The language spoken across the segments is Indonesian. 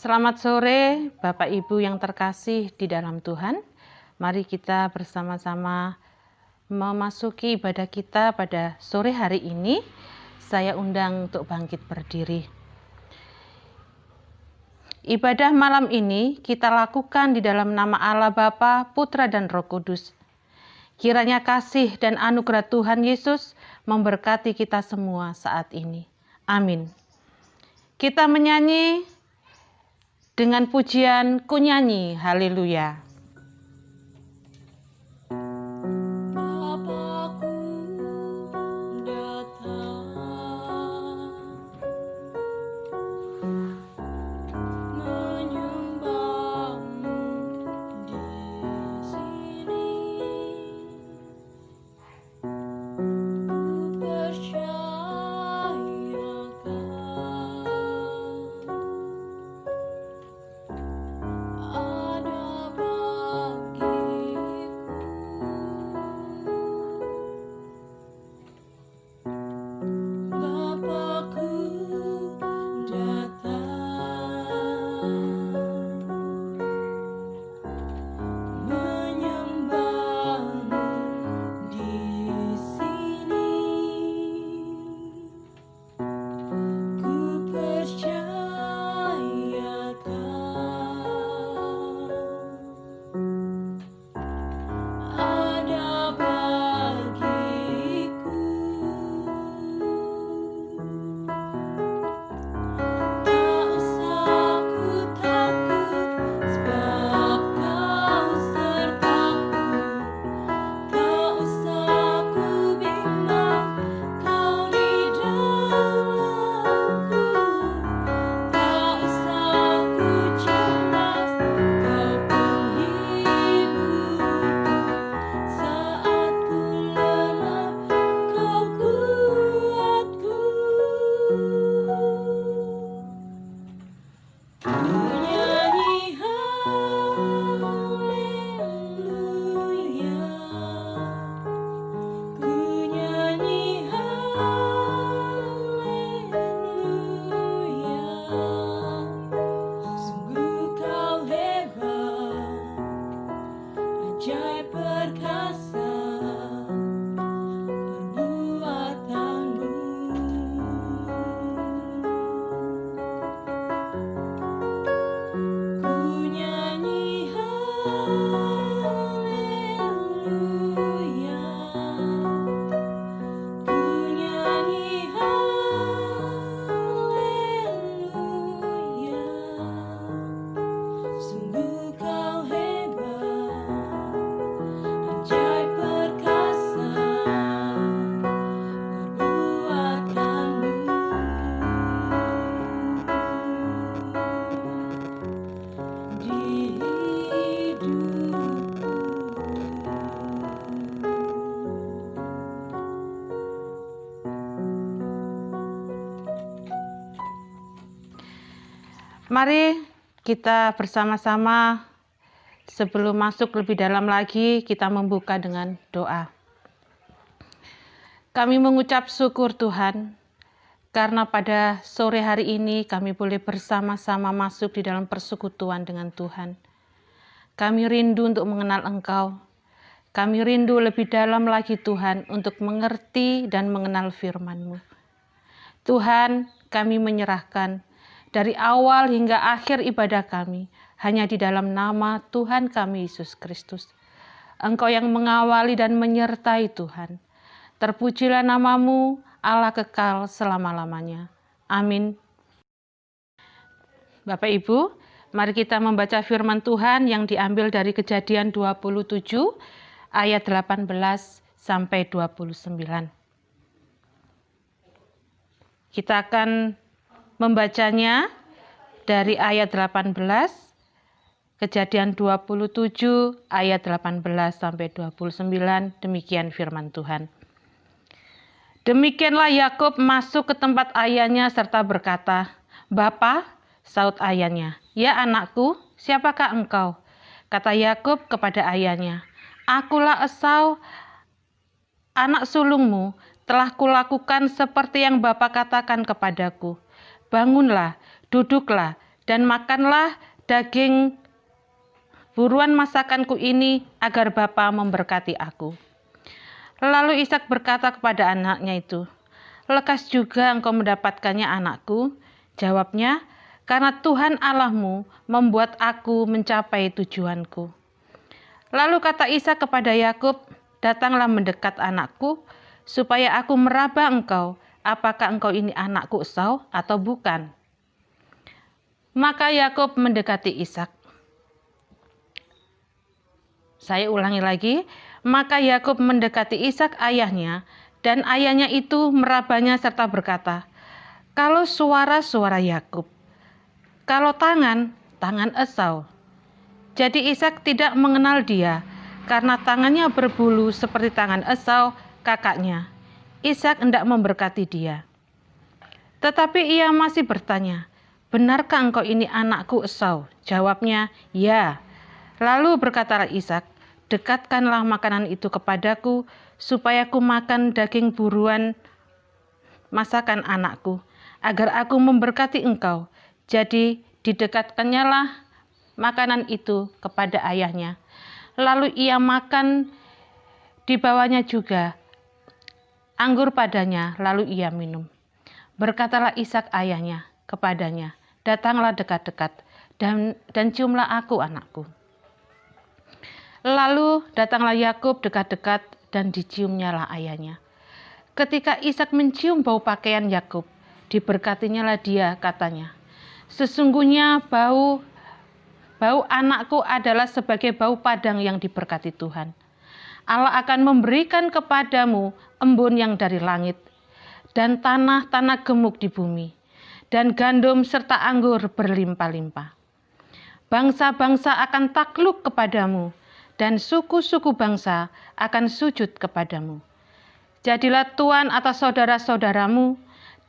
Selamat sore Bapak Ibu yang terkasih di dalam Tuhan. Mari kita bersama-sama memasuki ibadah kita pada sore hari ini. Saya undang untuk bangkit berdiri. Ibadah malam ini kita lakukan di dalam nama Allah Bapa, Putra dan Roh Kudus. Kiranya kasih dan anugerah Tuhan Yesus memberkati kita semua saat ini. Amin. Kita menyanyi dengan pujian kunyanyi haleluya. Mari kita bersama-sama sebelum masuk lebih dalam lagi kita membuka dengan doa. Kami mengucap syukur Tuhan karena pada sore hari ini kami boleh bersama-sama masuk di dalam persekutuan dengan Tuhan. Kami rindu untuk mengenal Engkau. Kami rindu lebih dalam lagi Tuhan untuk mengerti dan mengenal firman-Mu. Tuhan, kami menyerahkan dari awal hingga akhir ibadah kami, hanya di dalam nama Tuhan kami Yesus Kristus. Engkau yang mengawali dan menyertai Tuhan. Terpujilah nama-Mu, Allah kekal selama-lamanya. Amin. Bapak Ibu, mari kita membaca firman Tuhan yang diambil dari Kejadian 27 ayat 18 sampai 29. Kita akan membacanya dari ayat 18, Kejadian 27 ayat 18 sampai 29, demikian firman Tuhan. Demikianlah Yakub masuk ke tempat ayahnya serta berkata, "Bapa," saut ayahnya, "Ya anakku, siapakah engkau?" Kata Yakub kepada ayahnya, "Akulah Esau, anak sulungmu. Telah kulakukan seperti yang Bapa katakan kepadaku. Bangunlah, duduklah, dan makanlah daging buruan masakanku ini agar Bapa memberkati aku." Lalu Ishak berkata kepada anaknya itu, "Lekas juga engkau mendapatkannya, anakku." Jawabnya, "Karena Tuhan Allahmu membuat aku mencapai tujuanku." Lalu kata Ishak kepada Yakub, "Datanglah mendekat, anakku, supaya aku meraba engkau, apakah engkau ini anakku Esau atau bukan." Maka Yakub mendekati Ishak. Saya ulangi lagi. Maka Yakub mendekati Ishak ayahnya, dan ayahnya itu merabanya serta berkata, "Kalau suara Yakub, kalau tangan Esau." Jadi Ishak tidak mengenal dia, karena tangannya berbulu seperti tangan Esau, kakaknya. Ishak hendak memberkati dia. Tetapi ia masih bertanya, "Benarkah engkau ini anakku Esau?" Jawabnya, "Ya." Lalu berkatalah Ishak, "Dekatkanlah makanan itu kepadaku, supaya aku makan daging buruan masakan anakku, agar aku memberkati engkau." Jadi didekatkannya lah makanan itu kepada ayahnya. Lalu ia makan, dibawanya juga anggur padanya, lalu ia minum. Berkatalah Ishak ayahnya kepadanya, "Datanglah dekat-dekat dan ciumlah aku, anakku." Lalu datanglah Yakub dekat-dekat dan diciumnyalah ayahnya. Ketika Ishak mencium bau pakaian Yakub, diberkatinyalah dia, katanya, "Sesungguhnya bau anakku adalah sebagai bau padang yang diberkati Tuhan. Allah akan memberikan kepadamu embun yang dari langit, dan tanah-tanah gemuk di bumi, dan gandum serta anggur berlimpah-limpah. Bangsa-bangsa akan takluk kepadamu, dan suku-suku bangsa akan sujud kepadamu. Jadilah tuan atas saudara-saudaramu,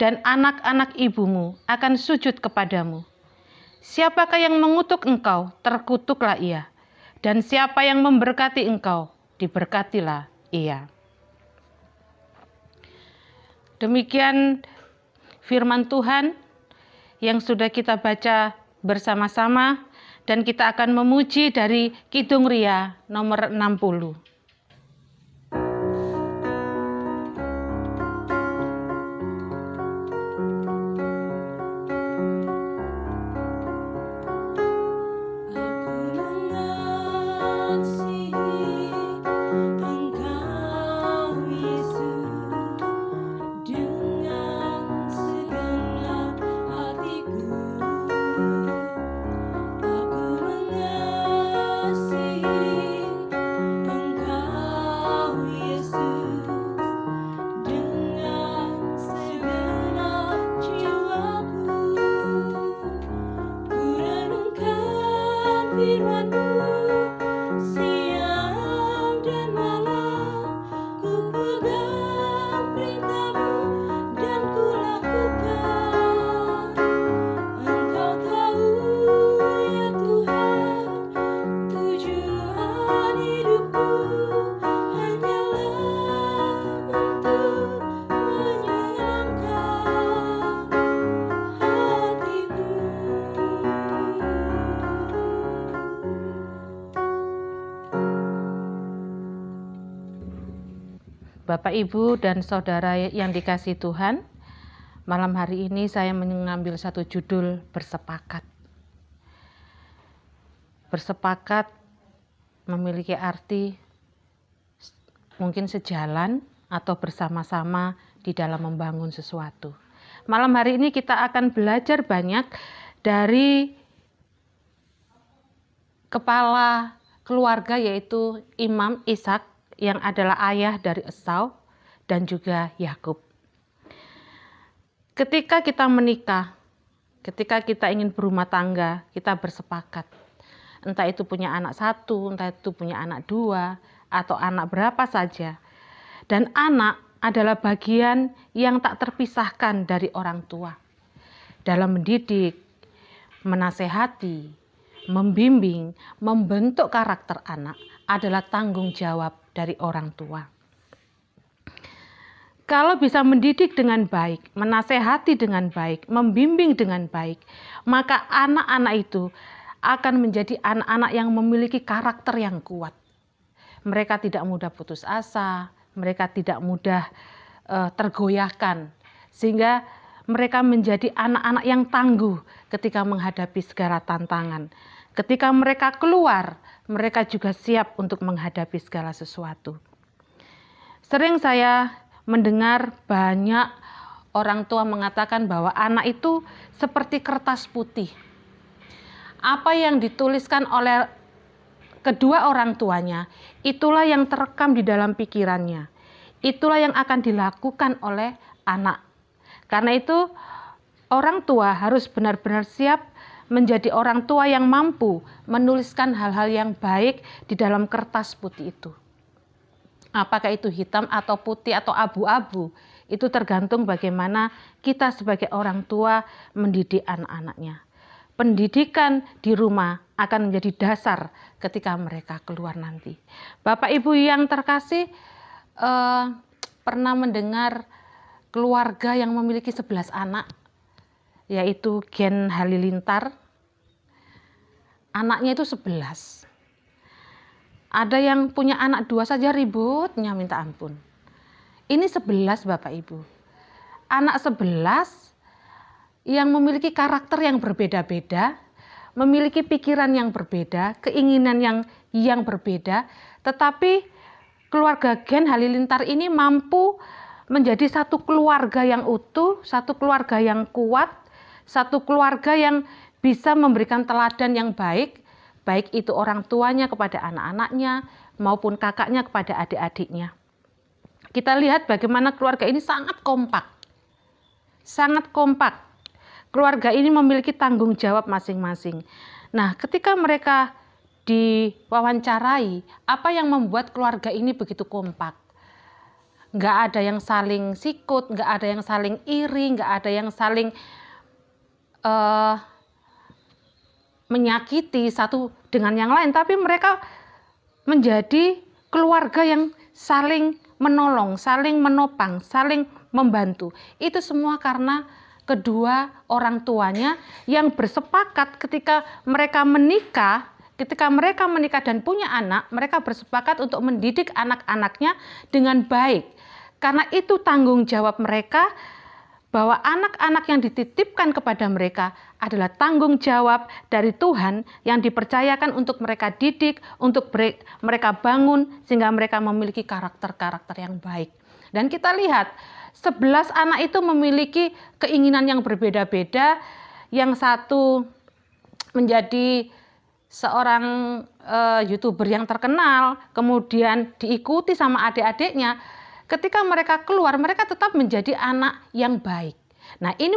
dan anak-anak ibumu akan sujud kepadamu. Siapakah yang mengutuk engkau, terkutuklah ia. Dan siapa yang memberkati engkau, diberkatilah ia." Demikian firman Tuhan yang sudah kita baca bersama-sama, dan kita akan memuji dari Kidung Ria nomor 60. Bapak, Ibu, dan Saudara yang dikasihi Tuhan, malam hari ini saya mengambil satu judul, bersepakat. Bersepakat memiliki arti mungkin sejalan atau bersama-sama di dalam membangun sesuatu. Malam hari ini kita akan belajar banyak dari kepala keluarga, yaitu Imam Ishak, yang adalah ayah dari Esau dan juga Yakub. Ketika kita menikah, ketika kita ingin berumah tangga, kita bersepakat. Entah itu punya anak satu, entah itu punya anak dua, atau anak berapa saja. Dan anak adalah bagian yang tak terpisahkan dari orang tua. Dalam mendidik, menasehati, membimbing, membentuk karakter anak adalah tanggung jawab dari orang tua. Kalau bisa mendidik dengan baik, menasehati dengan baik, membimbing dengan baik, maka anak-anak itu akan menjadi anak-anak yang memiliki karakter yang kuat. Mereka tidak mudah putus asa, mereka tidak mudah tergoyahkan, sehingga mereka menjadi anak-anak yang tangguh ketika menghadapi segala tantangan. Ketika mereka keluar, mereka juga siap untuk menghadapi segala sesuatu. Sering saya mendengar banyak orang tua mengatakan bahwa anak itu seperti kertas putih. Apa yang dituliskan oleh kedua orang tuanya, itulah yang terekam di dalam pikirannya. Itulah yang akan dilakukan oleh anak. Karena itu, orang tua harus benar-benar siap menjadi orang tua yang mampu menuliskan hal-hal yang baik di dalam kertas putih itu. Apakah itu hitam atau putih atau abu-abu, itu tergantung bagaimana kita sebagai orang tua mendidik anak-anaknya. Pendidikan di rumah akan menjadi dasar ketika mereka keluar nanti. Bapak Ibu yang terkasih, pernah mendengar keluarga yang memiliki 11 anak, yaitu Gen Halilintar. Anaknya itu 11. Ada yang punya anak 2 saja ributnya minta ampun. Ini 11 Bapak Ibu. Anak 11 yang memiliki karakter yang berbeda-beda, memiliki pikiran yang berbeda, keinginan yang berbeda, tetapi keluarga Gen Halilintar ini mampu menjadi satu keluarga yang utuh, satu keluarga yang kuat, satu keluarga yang bisa memberikan teladan yang baik, baik itu orang tuanya kepada anak-anaknya maupun kakaknya kepada adik-adiknya. Kita lihat bagaimana keluarga ini sangat kompak. Sangat kompak. Keluarga ini memiliki tanggung jawab masing-masing. Nah, ketika mereka diwawancarai, apa yang membuat keluarga ini begitu kompak? Nggak ada yang saling sikut, nggak ada yang saling iri, nggak ada yang saling menyakiti satu dengan yang lain, tapi mereka menjadi keluarga yang saling menolong, saling menopang, saling membantu. Itu semua karena kedua orang tuanya yang bersepakat ketika mereka menikah dan punya anak, mereka bersepakat untuk mendidik anak-anaknya dengan baik. Karena itu tanggung jawab mereka, bahwa anak-anak yang dititipkan kepada mereka adalah tanggung jawab dari Tuhan yang dipercayakan untuk mereka didik, untuk mereka bangun, sehingga mereka memiliki karakter-karakter yang baik. Dan kita lihat, 11 anak itu memiliki keinginan yang berbeda-beda. Yang satu menjadi seorang YouTuber yang terkenal, kemudian diikuti sama adik-adiknya. Ketika mereka keluar, mereka tetap menjadi anak yang baik. Nah, ini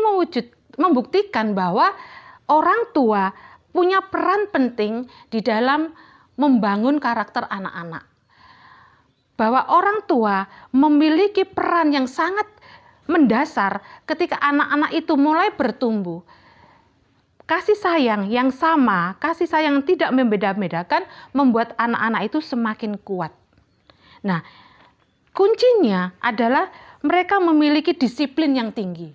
membuktikan bahwa orang tua punya peran penting di dalam membangun karakter anak-anak. Bahwa orang tua memiliki peran yang sangat mendasar ketika anak-anak itu mulai bertumbuh. Kasih sayang yang sama, kasih sayang yang tidak membeda-bedakan membuat anak-anak itu semakin kuat. Nah, kuncinya adalah mereka memiliki disiplin yang tinggi.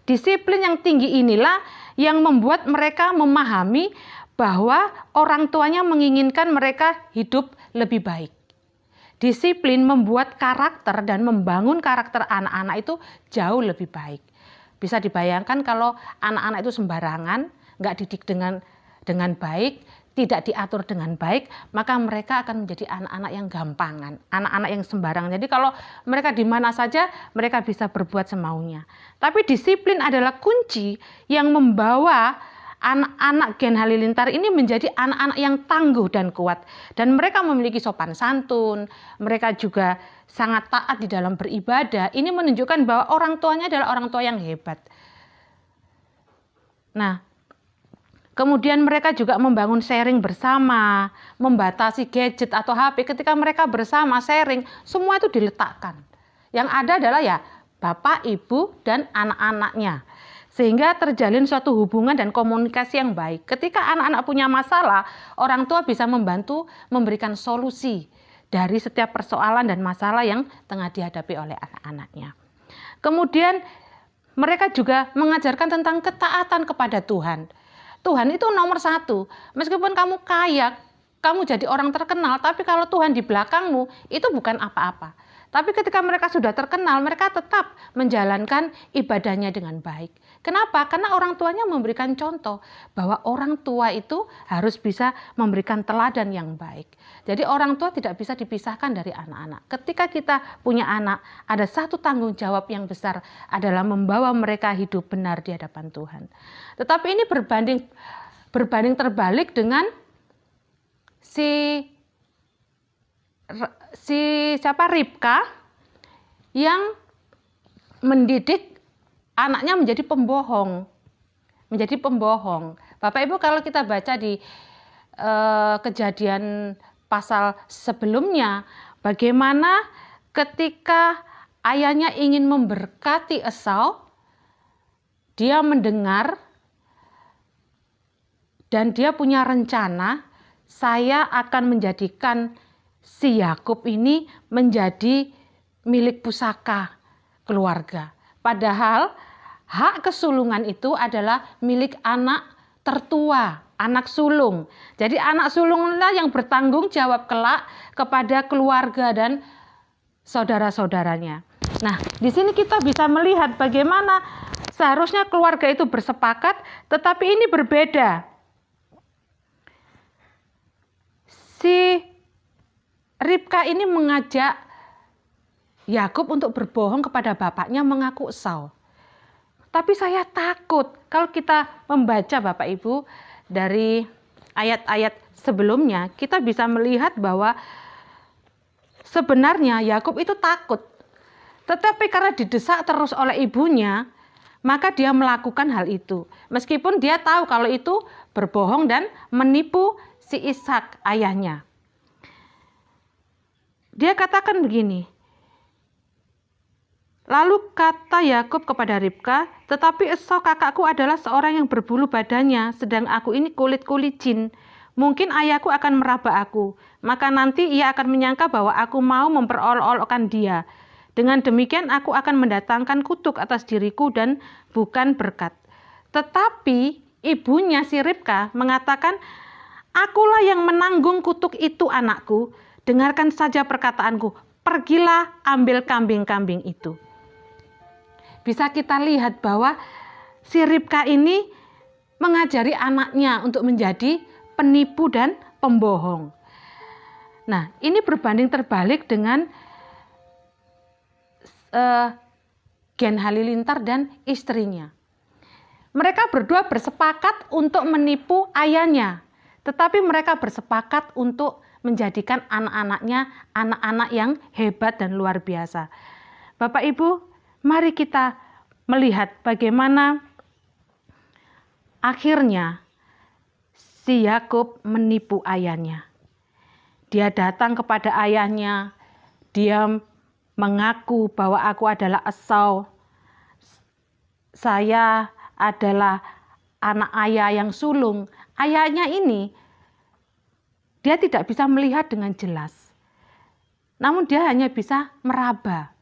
Disiplin yang tinggi inilah yang membuat mereka memahami bahwa orang tuanya menginginkan mereka hidup lebih baik. Disiplin membuat karakter dan membangun karakter anak-anak itu jauh lebih baik. Bisa dibayangkan kalau anak-anak itu sembarangan, nggak didik dengan baik, tidak diatur dengan baik, maka mereka akan menjadi anak-anak yang gampangan, anak-anak yang sembarangan. Jadi kalau mereka di mana saja, mereka bisa berbuat semaunya. Tapi disiplin adalah kunci yang membawa anak-anak Gen Halilintar ini menjadi anak-anak yang tangguh dan kuat. Dan mereka memiliki sopan santun, mereka juga sangat taat di dalam beribadah. Ini menunjukkan bahwa orang tuanya adalah orang tua yang hebat. Nah, kemudian mereka juga membangun sharing bersama, membatasi gadget atau HP. Ketika mereka bersama sharing, semua itu diletakkan. Yang ada adalah ya bapak, ibu, dan anak-anaknya. Sehingga terjalin suatu hubungan dan komunikasi yang baik. Ketika anak-anak punya masalah, orang tua bisa membantu memberikan solusi dari setiap persoalan dan masalah yang tengah dihadapi oleh anak-anaknya. Kemudian mereka juga mengajarkan tentang ketaatan kepada Tuhan. Tuhan itu nomor satu. Meskipun kamu kaya, kamu jadi orang terkenal, tapi kalau Tuhan di belakangmu, itu bukan apa-apa. Tapi ketika mereka sudah terkenal, mereka tetap menjalankan ibadahnya dengan baik. Kenapa? Karena orang tuanya memberikan contoh bahwa orang tua itu harus bisa memberikan teladan yang baik. Jadi orang tua tidak bisa dipisahkan dari anak-anak. Ketika kita punya anak, ada satu tanggung jawab yang besar adalah membawa mereka hidup benar di hadapan Tuhan. Tetapi ini berbanding terbalik dengan Ribka yang mendidik anaknya menjadi pembohong. Bapak Ibu, kalau kita baca di Kejadian pasal sebelumnya, bagaimana ketika ayahnya ingin memberkati Esau, dia mendengar dan dia punya rencana, saya akan menjadikan si Yakub ini menjadi milik pusaka keluarga. Padahal hak kesulungan itu adalah milik anak tertua, anak sulung. Jadi anak sulunglah yang bertanggung jawab kelak kepada keluarga dan saudara-saudaranya. Nah, di sini kita bisa melihat bagaimana seharusnya keluarga itu bersepakat, tetapi ini berbeda. Si Ribka ini mengajak Yakub untuk berbohong kepada bapaknya mengaku Esau. Tapi saya takut kalau kita membaca Bapak Ibu dari ayat-ayat sebelumnya, kita bisa melihat bahwa sebenarnya Yakub itu takut. Tetapi karena didesak terus oleh ibunya, maka dia melakukan hal itu. Meskipun dia tahu kalau itu berbohong dan menipu si Ishak ayahnya. Dia katakan begini, lalu kata Yakub kepada Ribka, tetapi Esau kakakku adalah seorang yang berbulu badannya, sedang aku ini kulit-kulit jin. Mungkin ayahku akan meraba aku, maka nanti ia akan menyangka bahwa aku mau memperolok-olokkan dia. Dengan demikian aku akan mendatangkan kutuk atas diriku dan bukan berkat. Tetapi ibunya si Ribka mengatakan, akulah yang menanggung kutuk itu anakku. Dengarkan saja perkataanku, pergilah ambil kambing-kambing itu. Bisa kita lihat bahwa si Ribka ini mengajari anaknya untuk menjadi penipu dan pembohong. Nah, ini berbanding terbalik dengan Gen Halilintar dan istrinya. Mereka berdua bersepakat untuk menipu ayahnya, tetapi mereka bersepakat untuk menjadikan anak-anaknya anak-anak yang hebat dan luar biasa. Bapak Ibu, mari kita melihat bagaimana akhirnya si Yakub menipu ayahnya. Dia datang kepada ayahnya, dia mengaku bahwa aku adalah Esau. Saya adalah anak ayah yang sulung. Ayahnya ini dia tidak bisa melihat dengan jelas. Namun dia hanya bisa meraba.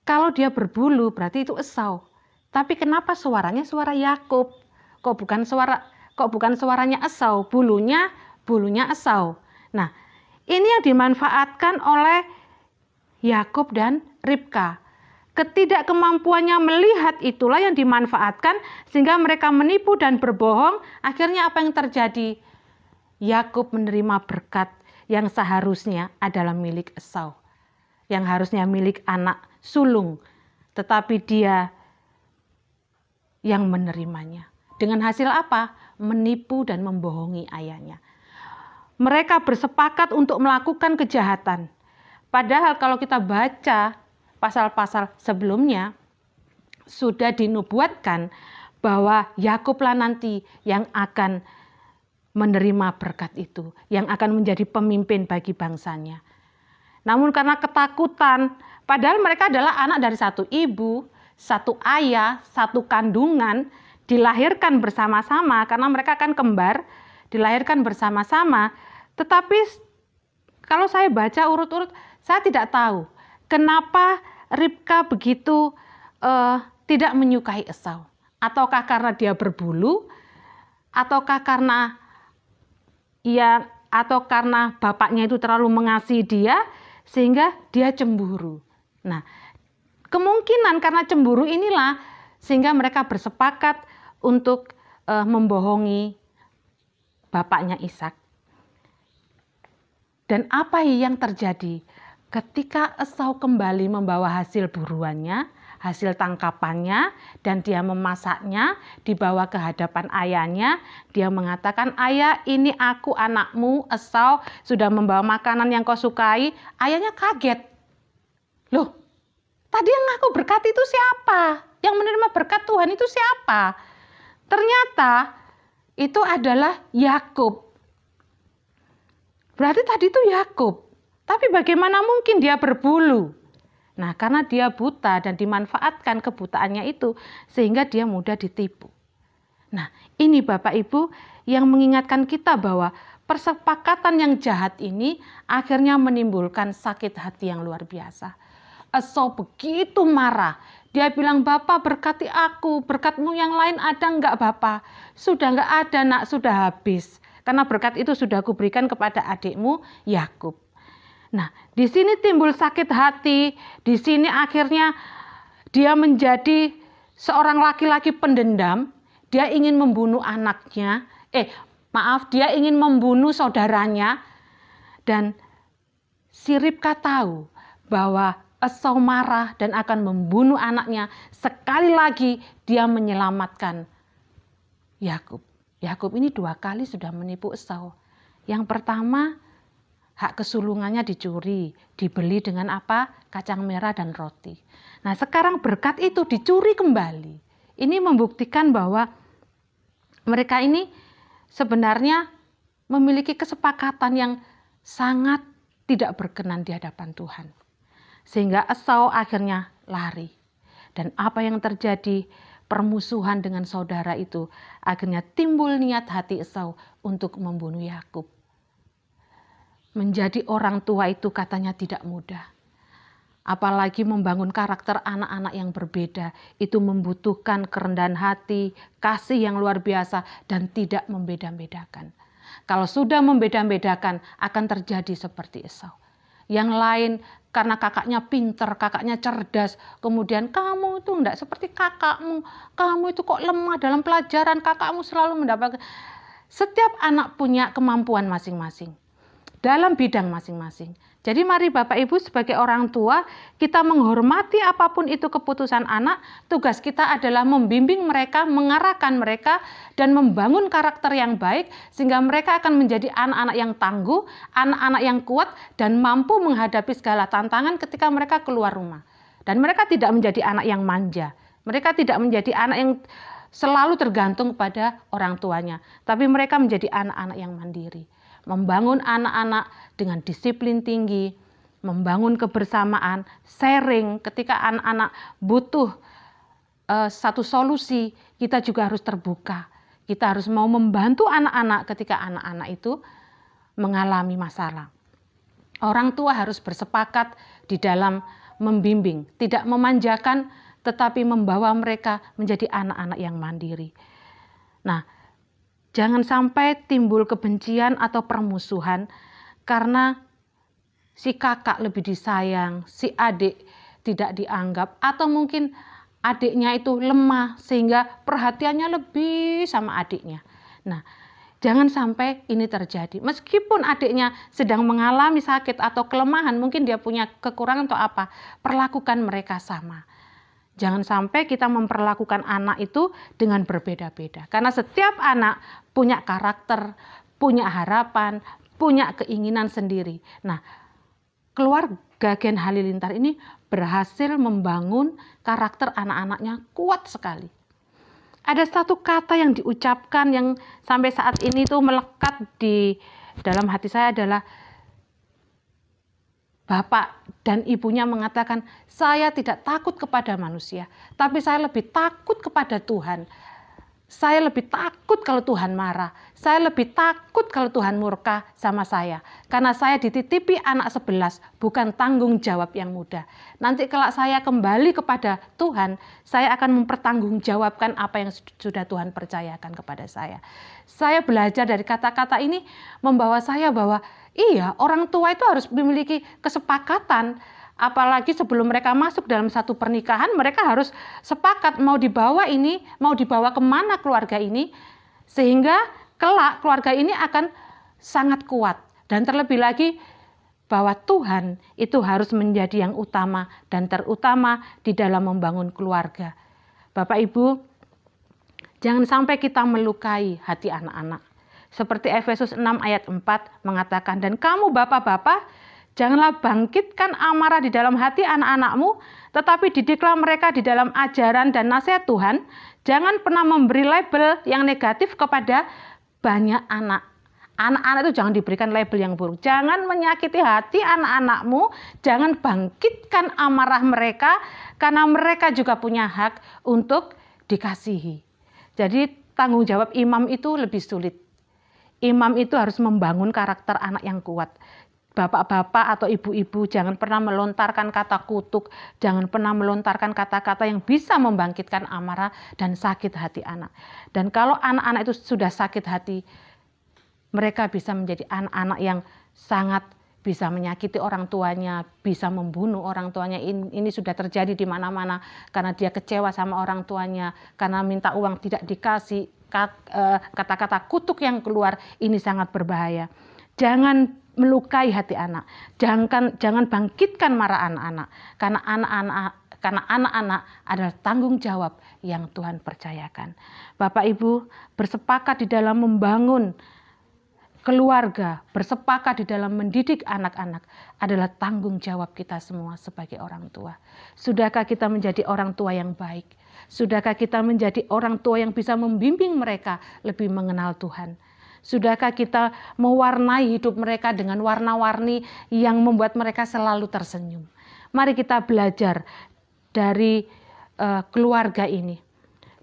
Kalau dia berbulu berarti itu Esau. Tapi kenapa suaranya suara Yakub? Kok bukan suaranya Esau? Bulunya Esau. Nah, ini yang dimanfaatkan oleh Yakub dan Ribka. Ketidakkemampuannya melihat itulah yang dimanfaatkan sehingga mereka menipu dan berbohong. Akhirnya apa yang terjadi? Yakub menerima berkat yang seharusnya adalah milik Esau, yang harusnya milik anak sulung, tetapi dia yang menerimanya. Dengan hasil apa? Menipu dan membohongi ayahnya. Mereka bersepakat untuk melakukan kejahatan. Padahal kalau kita baca pasal-pasal sebelumnya, sudah dinubuatkan bahwa Yakublah nanti yang akan menerima berkat itu, yang akan menjadi pemimpin bagi bangsanya. Namun karena ketakutan, padahal mereka adalah anak dari satu ibu, satu ayah, satu kandungan, dilahirkan bersama-sama karena mereka kan kembar, dilahirkan bersama-sama. Tetapi Kalau saya baca urut-urut, saya tidak tahu kenapa Ribka begitu tidak menyukai Esau. Ataukah karena dia berbulu, ataukah karena bapaknya itu terlalu mengasihi dia sehingga dia cemburu. Nah, kemungkinan karena cemburu inilah sehingga mereka bersepakat untuk membohongi bapaknya Ishak. Dan apa yang terjadi ketika Esau kembali membawa hasil buruannya, hasil tangkapannya, dan dia memasaknya, dibawa ke hadapan ayahnya. Dia mengatakan, "Ayah, ini aku anakmu Esau sudah membawa makanan yang kau sukai." Ayahnya kaget. Loh, tadi yang aku berkati itu siapa? Yang menerima berkat Tuhan itu siapa? Ternyata itu adalah Yakub. Berarti tadi itu Yakub. Tapi bagaimana mungkin dia berbulu? Nah, karena dia buta dan dimanfaatkan kebutaannya itu sehingga dia mudah ditipu. Nah, ini Bapak Ibu yang mengingatkan kita bahwa persepakatan yang jahat ini akhirnya menimbulkan sakit hati yang luar biasa. Esau begitu marah. Dia bilang, "Bapak berkati aku, berkatmu yang lain ada enggak Bapak?" "Sudah enggak ada nak, sudah habis. Karena berkat itu sudah aku berikan kepada adikmu Yakub." Nah, di sini timbul sakit hati, di sini akhirnya dia menjadi seorang laki-laki pendendam, dia ingin membunuh anaknya, dia ingin membunuh saudaranya, dan si Ribka tahu bahwa Esau marah dan akan membunuh anaknya. Sekali lagi dia menyelamatkan Yakub. Yakub ini 2 kali sudah menipu Esau. Yang pertama, hak kesulungannya dicuri, dibeli dengan apa? Kacang merah dan roti. Nah, sekarang berkat itu dicuri kembali. Ini membuktikan bahwa mereka ini sebenarnya memiliki kesepakatan yang sangat tidak berkenan di hadapan Tuhan. Sehingga Esau akhirnya lari. Dan apa yang terjadi? Permusuhan dengan saudara itu akhirnya timbul niat hati Esau untuk membunuh Yakub. Menjadi orang tua itu katanya tidak mudah. Apalagi membangun karakter anak-anak yang berbeda. Itu membutuhkan kerendahan hati, kasih yang luar biasa, dan tidak membeda-bedakan. Kalau sudah membeda-bedakan akan terjadi seperti Esau. Yang lain karena kakaknya pinter, kakaknya cerdas, kemudian kamu itu enggak seperti kakakmu, kamu itu kok lemah dalam pelajaran, kakakmu selalu mendapatkan. Setiap anak punya kemampuan masing-masing dalam bidang masing-masing. Jadi mari Bapak Ibu sebagai orang tua, kita menghormati apapun itu keputusan anak. Tugas kita adalah membimbing mereka, mengarahkan mereka, dan membangun karakter yang baik, sehingga mereka akan menjadi anak-anak yang tangguh, anak-anak yang kuat, dan mampu menghadapi segala tantangan ketika mereka keluar rumah. Dan mereka tidak menjadi anak yang manja. Mereka tidak menjadi anak yang selalu tergantung pada orang tuanya. Tapi mereka menjadi anak-anak yang mandiri. Membangun anak-anak dengan disiplin tinggi, membangun kebersamaan, sharing ketika anak-anak butuh satu solusi, kita juga harus terbuka. Kita harus mau membantu anak-anak ketika anak-anak itu mengalami masalah. Orang tua harus bersepakat di dalam membimbing, tidak memanjakan, tetapi membawa mereka menjadi anak-anak yang mandiri. Nah, jangan sampai timbul kebencian atau permusuhan karena si kakak lebih disayang, si adik tidak dianggap, atau mungkin adiknya itu lemah sehingga perhatiannya lebih sama adiknya. Nah, jangan sampai ini terjadi. Meskipun adiknya sedang mengalami sakit atau kelemahan, mungkin dia punya kekurangan atau apa, perlakukan mereka sama. Jangan sampai kita memperlakukan anak itu dengan berbeda-beda. Karena setiap anak punya karakter, punya harapan, punya keinginan sendiri. Nah, keluarga Gen Halilintar ini berhasil membangun karakter anak-anaknya kuat sekali. Ada satu kata yang diucapkan yang sampai saat ini tuh melekat di dalam hati saya adalah bapak dan ibunya mengatakan, "Saya tidak takut kepada manusia, tapi saya lebih takut kepada Tuhan." Saya lebih takut kalau Tuhan marah. Saya lebih takut kalau Tuhan murka sama saya. Karena saya dititipi anak 11, bukan tanggung jawab yang mudah. Nanti kalau saya kembali kepada Tuhan, saya akan mempertanggungjawabkan apa yang sudah Tuhan percayakan kepada saya. Saya belajar dari kata-kata ini membawa saya bahwa iya, orang tua itu harus memiliki kesepakatan. Apalagi sebelum mereka masuk dalam satu pernikahan, mereka harus sepakat mau dibawa kemana keluarga ini, sehingga kelak keluarga ini akan sangat kuat. Dan terlebih lagi bahwa Tuhan itu harus menjadi yang utama dan terutama di dalam membangun keluarga. Bapak Ibu, jangan sampai kita melukai hati anak-anak. Seperti Efesus 6 ayat 4 mengatakan, dan kamu bapak-bapak, janganlah bangkitkan amarah di dalam hati anak-anakmu, tetapi didiklah mereka di dalam ajaran dan nasihat Tuhan. Jangan pernah memberi label yang negatif kepada banyak anak. Anak-anak itu jangan diberikan label yang buruk. Jangan menyakiti hati anak-anakmu, jangan bangkitkan amarah mereka, karena mereka juga punya hak untuk dikasihi. Jadi tanggung jawab imam itu lebih sulit. Imam itu harus membangun karakter anak yang kuat. Bapak-bapak atau ibu-ibu jangan pernah melontarkan kata kutuk, jangan pernah melontarkan kata-kata yang bisa membangkitkan amarah dan sakit hati anak. Dan kalau anak-anak itu sudah sakit hati, mereka bisa menjadi anak-anak yang sangat bisa menyakiti orang tuanya, bisa membunuh orang tuanya. Ini sudah terjadi di mana-mana karena dia kecewa sama orang tuanya, karena minta uang tidak dikasih, kata-kata kutuk yang keluar ini sangat berbahaya. Jangan melukai hati anak, jangan bangkitkan marah anak-anak, karena anak-anak adalah tanggung jawab yang Tuhan percayakan. Bapak Ibu, bersepakat di dalam membangun keluarga, bersepakat di dalam mendidik anak-anak adalah tanggung jawab kita semua sebagai orang tua. Sudahkah kita menjadi orang tua yang baik? Sudahkah kita menjadi orang tua yang bisa membimbing mereka lebih mengenal Tuhan? Sudahkah kita mewarnai hidup mereka dengan warna-warni yang membuat mereka selalu tersenyum? Mari kita belajar dari keluarga ini.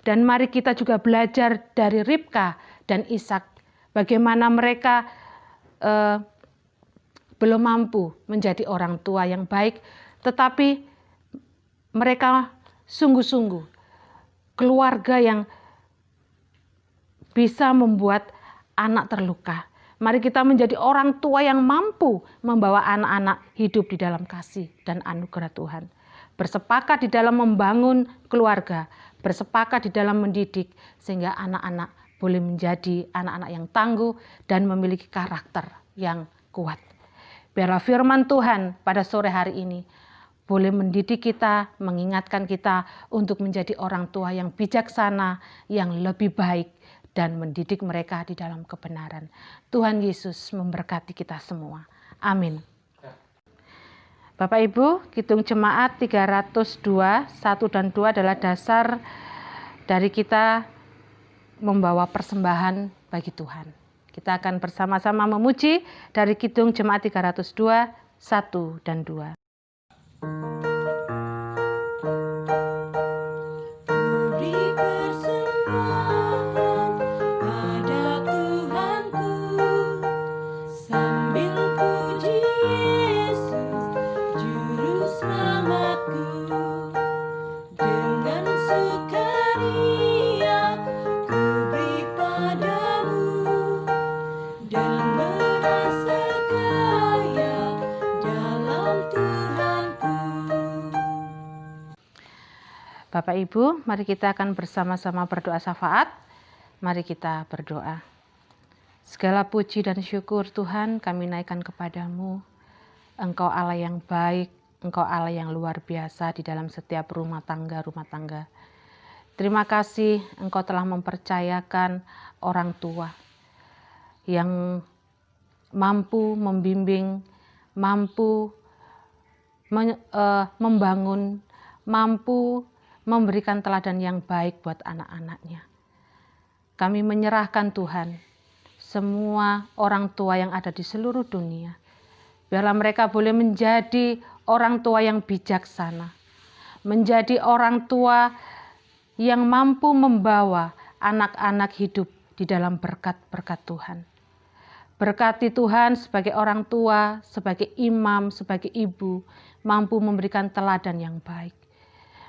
Dan mari kita juga belajar dari Ribka dan Ishak. Bagaimana mereka belum mampu menjadi orang tua yang baik, tetapi mereka sungguh-sungguh keluarga yang bisa membuat anak terluka. Mari kita menjadi orang tua yang mampu membawa anak-anak hidup di dalam kasih dan anugerah Tuhan. Bersepakat di dalam membangun keluarga, bersepakat di dalam mendidik, sehingga anak-anak boleh menjadi anak-anak yang tangguh dan memiliki karakter yang kuat. Biarlah firman Tuhan pada sore hari ini boleh mendidik kita, mengingatkan kita untuk menjadi orang tua yang bijaksana, yang lebih baik, dan mendidik mereka di dalam kebenaran. Tuhan Yesus memberkati kita semua. Amin. Bapak Ibu, Kidung Jemaat 302, 1 dan 2 adalah dasar dari kita membawa persembahan bagi Tuhan. Kita akan bersama-sama memuji dari Kidung Jemaat 302, 1 dan 2. Bapak Ibu, mari kita akan bersama-sama berdoa syafaat. Mari kita berdoa. Segala puji dan syukur Tuhan kami naikkan kepadamu. Engkau Allah yang baik, Engkau Allah yang luar biasa di dalam setiap rumah tangga. Terima kasih Engkau telah mempercayakan orang tua yang mampu membimbing, mampu membangun, mampu memberikan teladan yang baik buat anak-anaknya. Kami menyerahkan Tuhan, semua orang tua yang ada di seluruh dunia. Biarlah mereka boleh menjadi orang tua yang bijaksana. Menjadi orang tua yang mampu membawa anak-anak hidup di dalam berkat-berkat Tuhan. Berkati Tuhan sebagai orang tua, sebagai imam, sebagai ibu, mampu memberikan teladan yang baik.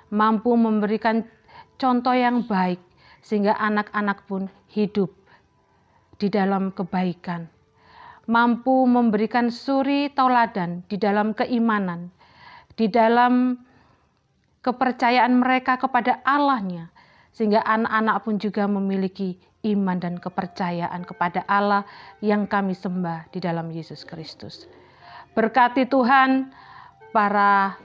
Mampu memberikan contoh yang baik, sehingga anak-anak pun hidup di dalam kebaikan. Mampu memberikan suri tauladan di dalam keimanan, di dalam kepercayaan mereka kepada Allahnya, sehingga anak-anak pun juga memiliki iman dan kepercayaan kepada Allah yang kami sembah di dalam Yesus Kristus. Berkati Tuhan para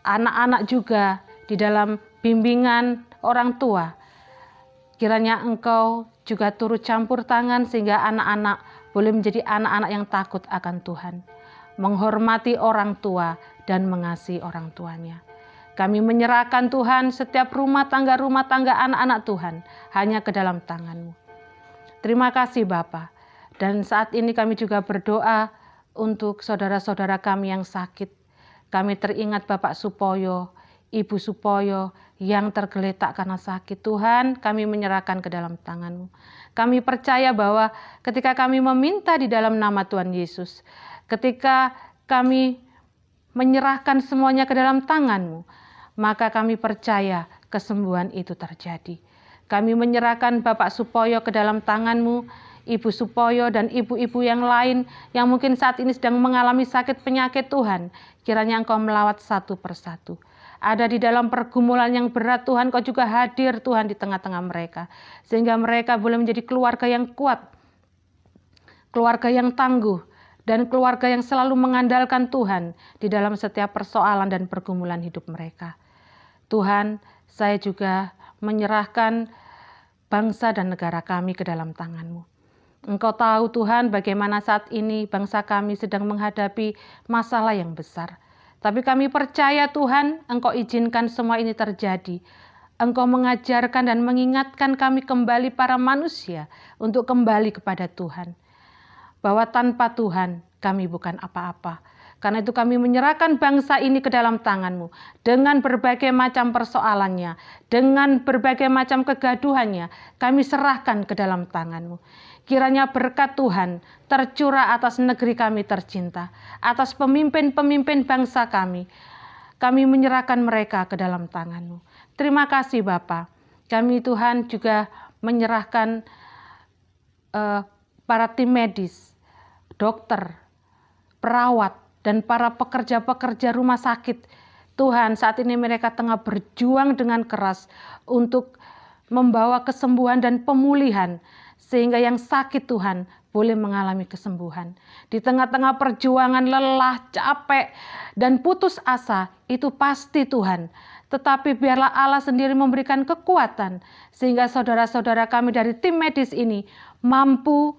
anak-anak juga di dalam bimbingan orang tua. Kiranya Engkau juga turut campur tangan sehingga anak-anak boleh menjadi anak-anak yang takut akan Tuhan, menghormati orang tua dan mengasihi orang tuanya. Kami menyerahkan Tuhan setiap rumah tangga anak-anak Tuhan hanya ke dalam tangan-Mu. Terima kasih Bapa. Dan saat ini kami juga berdoa untuk saudara-saudara kami yang sakit. Kami teringat Bapak Supoyo, Ibu Supoyo yang tergeletak karena sakit. Tuhan, kami menyerahkan ke dalam tangan-Mu. Kami percaya bahwa ketika kami meminta di dalam nama Tuhan Yesus, ketika kami menyerahkan semuanya ke dalam tangan-Mu, maka kami percaya kesembuhan itu terjadi. Kami menyerahkan Bapak Supoyo ke dalam tangan-Mu, Ibu Supoyo dan ibu-ibu yang lain yang mungkin saat ini sedang mengalami sakit penyakit Tuhan. Kiranya Engkau melawat satu persatu. Ada di dalam pergumulan yang berat Tuhan, Kau juga hadir Tuhan di tengah-tengah mereka. Sehingga mereka boleh menjadi keluarga yang kuat, keluarga yang tangguh, dan keluarga yang selalu mengandalkan Tuhan di dalam setiap persoalan dan pergumulan hidup mereka. Tuhan, saya juga menyerahkan bangsa dan negara kami ke dalam tangan-Mu. Engkau tahu Tuhan bagaimana saat ini bangsa kami sedang menghadapi masalah yang besar. Tapi kami percaya Tuhan, Engkau izinkan semua ini terjadi. Engkau mengajarkan dan mengingatkan kami kembali para manusia untuk kembali kepada Tuhan. Bahwa tanpa Tuhan kami bukan apa-apa. Karena itu kami menyerahkan bangsa ini ke dalam tangan-Mu. Dengan berbagai macam persoalannya, dengan berbagai macam kegaduhannya, kami serahkan ke dalam tangan-Mu. Kiranya berkat Tuhan tercurah atas negeri kami tercinta, atas pemimpin-pemimpin bangsa kami. Kami menyerahkan mereka ke dalam tangan-Mu. Terima kasih Bapa. Kami Tuhan juga menyerahkan para tim medis, dokter, perawat, dan para pekerja-pekerja rumah sakit. Tuhan, saat ini mereka tengah berjuang dengan keras untuk membawa kesembuhan dan pemulihan, sehingga yang sakit Tuhan boleh mengalami kesembuhan. Di tengah-tengah perjuangan lelah, capek, dan putus asa, itu pasti Tuhan. Tetapi biarlah Allah sendiri memberikan kekuatan, sehingga saudara-saudara kami dari tim medis ini mampu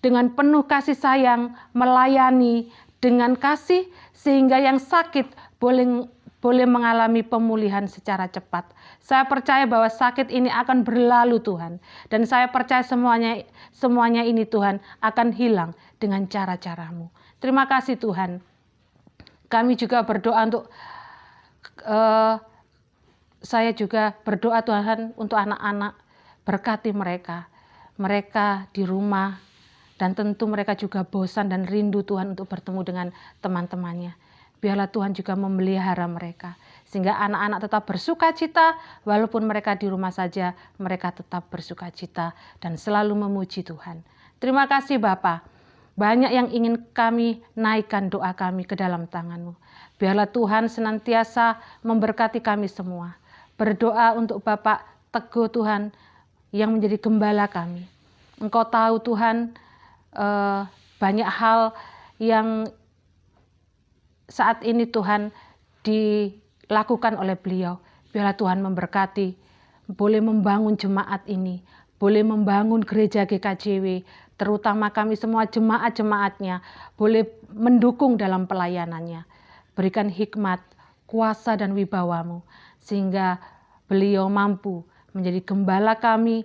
dengan penuh kasih sayang melayani dengan kasih, sehingga yang sakit boleh mengalami pemulihan secara cepat. Saya percaya bahwa sakit ini akan berlalu Tuhan. Dan saya percaya semuanya ini Tuhan akan hilang dengan cara-cara-Mu. Terima kasih Tuhan. Kami juga berdoa untuk, saya juga berdoa Tuhan untuk anak-anak. Berkati mereka. Mereka di rumah. Dan tentu mereka juga bosan dan rindu Tuhan untuk bertemu dengan teman-temannya. Biarlah Tuhan juga memelihara mereka. Sehingga anak-anak tetap bersuka cita, walaupun mereka di rumah saja, mereka tetap bersuka cita dan selalu memuji Tuhan. Terima kasih Bapa. Banyak yang ingin kami naikkan doa kami ke dalam tangan-Mu. Biarlah Tuhan senantiasa memberkati kami semua. Berdoa untuk Bapak Teguh Tuhan yang menjadi gembala kami. Engkau tahu Tuhan, banyak hal yang saat ini Tuhan dilakukan oleh beliau. Biarlah Tuhan memberkati, boleh membangun jemaat ini, boleh membangun gereja GKJW, terutama kami semua jemaat-jemaatnya, boleh mendukung dalam pelayanannya. Berikan hikmat, kuasa dan wibawa-Mu, sehingga beliau mampu menjadi gembala kami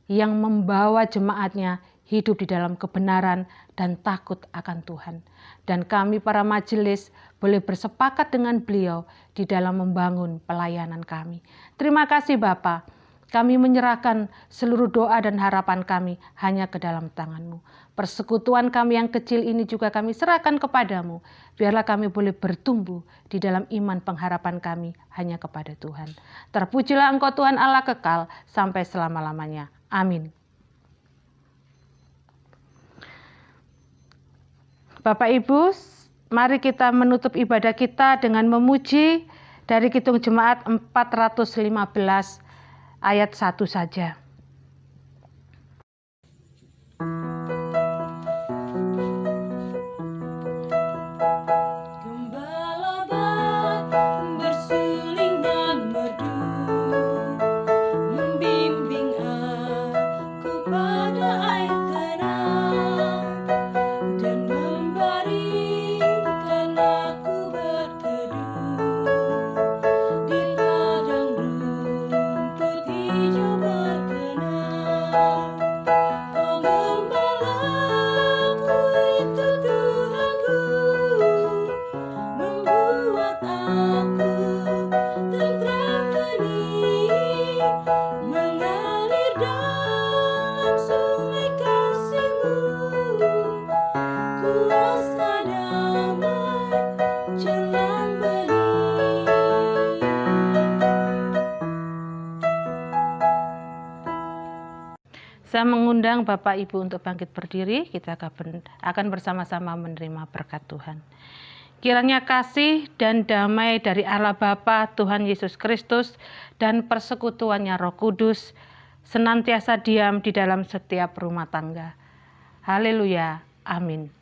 yang membawa jemaatnya hidup di dalam kebenaran dan takut akan Tuhan. Dan kami para majelis boleh bersepakat dengan beliau di dalam membangun pelayanan kami. Terima kasih Bapa. Kami menyerahkan seluruh doa dan harapan kami hanya ke dalam tangan-Mu. Persekutuan kami yang kecil ini juga kami serahkan kepadamu. Biarlah kami boleh bertumbuh di dalam iman pengharapan kami hanya kepada Tuhan. Terpujilah Engkau Tuhan Allah kekal sampai selama-lamanya. Amin. Bapak Ibu, mari kita menutup ibadah kita dengan memuji dari Kidung Jemaat 415 ayat 1 saja. Saya mengundang Bapak Ibu untuk bangkit berdiri, kita akan bersama-sama menerima berkat Tuhan. Kiranya kasih dan damai dari Allah Bapa, Tuhan Yesus Kristus, dan persekutuannya Roh Kudus senantiasa diam di dalam setiap rumah tangga. Haleluya, amin.